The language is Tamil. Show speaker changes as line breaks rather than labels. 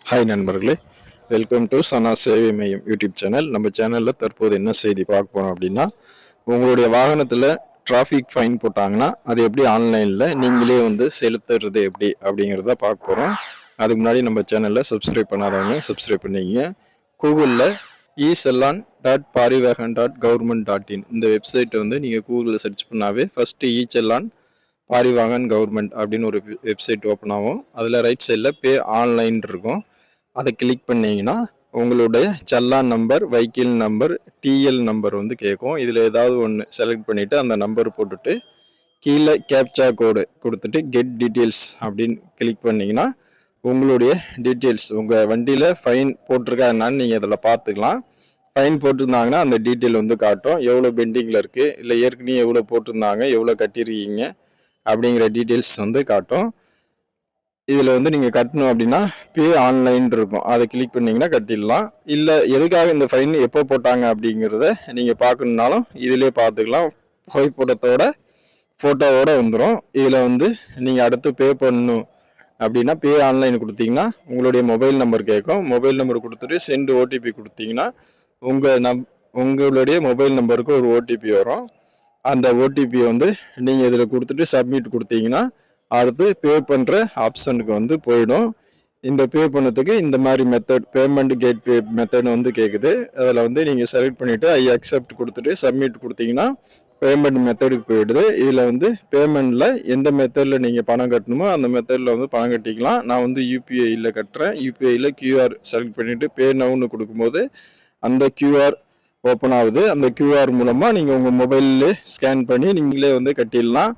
ஹாய் நண்பர்களே, வெல்கம் டு சனா சேவை மையம் யூடியூப் சேனல். நம்ம சேனலில் தற்போது என்ன செய்தி பார்க்க போகிறோம் அப்படின்னா, உங்களுடைய வாகனத்தில் டிராஃபிக் ஃபைன் போட்டாங்கன்னா அது எப்படி ஆன்லைனில் நீங்களே செலுத்துறது எப்படி அப்படிங்கிறத பார்க்க போகிறோம். அதுக்கு முன்னாடி நம்ம சேனலில் சப்ஸ்கிரைப் பண்ணாதவங்க சப்ஸ்கிரைப் பண்ணிங்க. கூகுளில் echellan.parivahan.government.in இந்த வெப்சைட்டை நீங்கள் கூகுளில் சர்ச் பண்ணாவே ஃபஸ்ட்டு echellan பாரிவாகன் கவர்மெண்ட் அப்படின்னு ஒரு வெப்சைட் ஓப்பன் ஆகும். அதில் ரைட் சைடில் பே ஆன்லைன் இருக்கும். அதை கிளிக் பண்ணிங்கன்னா உங்களுடைய challan number, vehicle number, DL number கேட்கும். இதில் ஏதாவது ஒன்று செலக்ட் பண்ணிவிட்டு அந்த நம்பர் போட்டுட்டு கீழே கேப்சா கோடு கொடுத்துட்டு கெட் டீட்டெயில்ஸ் அப்படின்னு கிளிக் பண்ணிங்கன்னா உங்களுடைய டீட்டெயில்ஸ், உங்கள் வண்டியில் ஃபைன் போட்டிருக்கா என்னான்னு நீங்கள் அதில் பார்த்துக்கலாம். ஃபைன் போட்டிருந்தாங்கன்னா அந்த டீட்டெயில் காட்டும். எவ்வளோ பெண்டிங்கில் இருக்குது, இல்லை ஏற்கனவே எவ்வளோ போட்டிருந்தாங்க, எவ்வளோ கட்டியிருக்கீங்க அப்படிங்கிற டீட்டெயில்ஸ் காட்டும். இதில் நீங்கள் கட்டணும் அப்படின்னா பே ஆன்லைன் இருக்கும். அதை கிளிக் பண்ணிங்கன்னா கட்டிடலாம். இல்லை எதுக்காக இந்த ஃபைன் எப்போ போட்டாங்க அப்படிங்கிறத நீங்கள் பார்க்கணுன்னாலும் இதிலே பார்த்துக்கலாம். புகைப்படத்தோட ஃபோட்டோவோடு வந்துடும். இதில் நீங்கள் அடுத்து பே பண்ணணும் அப்படின்னா பே ஆன்லைன் கொடுத்தீங்கன்னா உங்களுடைய மொபைல் நம்பர் கேட்கும். மொபைல் நம்பர் கொடுத்துட்டு சென்ட் ஓடிபி கொடுத்தீங்கன்னா உங்களுடைய மொபைல் நம்பருக்கு ஒரு ஓடிபி வரும். அந்த ஓடிபியை நீங்கள் இதில் கொடுத்துட்டு சப்மிட் கொடுத்தீங்கன்னா அடுத்து பே பண்ணுற ஆப்ஷனுக்கு போயிடும். இந்த பே பண்ணதுக்கு இந்த மாதிரி மெத்தட், பேமெண்ட் கேட்வே மெத்தட் கேட்குது. அதில் நீங்கள் செலக்ட் பண்ணிவிட்டு ஐ அக்செப்ட் கொடுத்துட்டு சப்மிட் கொடுத்தீங்கன்னா பேமெண்ட் மெத்தடுக்கு போயிடுது. இதில் பேமெண்ட்டில் எந்த மெத்தடில் நீங்கள் பணம் கட்டணுமோ அந்த மெத்தடில் பணம் கட்டிக்கலாம். நான் யூபிஐயில் கட்டுறேன். யூபிஐயில் கியூஆர் செலக்ட் பண்ணிவிட்டு பே நவுன்னு கொடுக்கும்போது அந்த கியூஆர் ஓப்பன் ஆகுது. அந்த கியூஆர் மூலமாக நீங்கள் உங்கள் மொபைல்லே ஸ்கேன் பண்ணி நீங்களே கட்டிடலாம்.